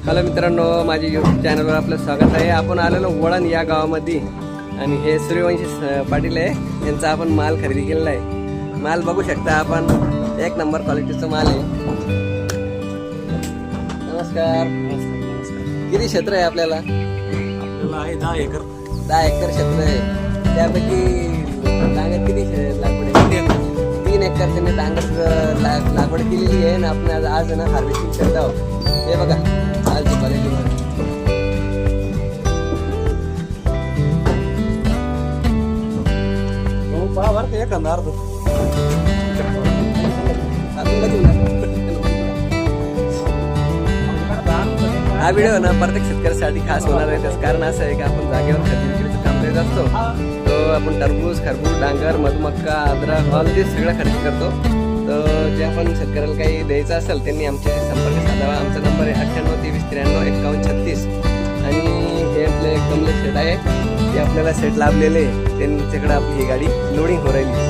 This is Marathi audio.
हॅलो मित्रांनो, माझ्या यूट्यूब चॅनलवर आपलं स्वागत आहे. आपण आलेलो वळण या गावामध्ये आणि हे सूर्यवंशी पाटील आहे. यांचा आपण माल खरेदी केलेला आहे. माल बघू शकता आपण, एक नंबर क्वालिटीचा माल आहे. नमस्कार. किती क्षेत्र आहे आपल्याला? आहे 10 एकर. 10 एकर क्षेत्र आहे. त्यापैकी डांगर किती लागवड आहे? 3 एकर त्यांनी डांगर लागवड केलेली आहे. आणि आपण आज ना हार्वेस्टिंग करत आहोत. हे बघा मालची क्वालिटी मध्ये हा व्हिडिओ ना प्रत्येक शेतकऱ्यासाठी खास होणार आहे. त्याचं कारण असं आहे की आपण जागेवर खरेदी विक्रीचं काम करत असतो. तो आपण टरबूज, खरबूज, डांगर, मधुमक्का, अद्रक ऑल सगळं खरेदी करतो. तर जे आपण शेतकऱ्याला काही द्यायचं असेल त्यांनी आमचे संपर्क साधावा. आमचा नंबर आहे 98 23 93 51 36. आणि हे आपले कमलेश सेट आहे, ते आपल्याला सेट लाभलेले, त्यांच्याकडे आपली ही गाडी लोडिंग हो राहिली.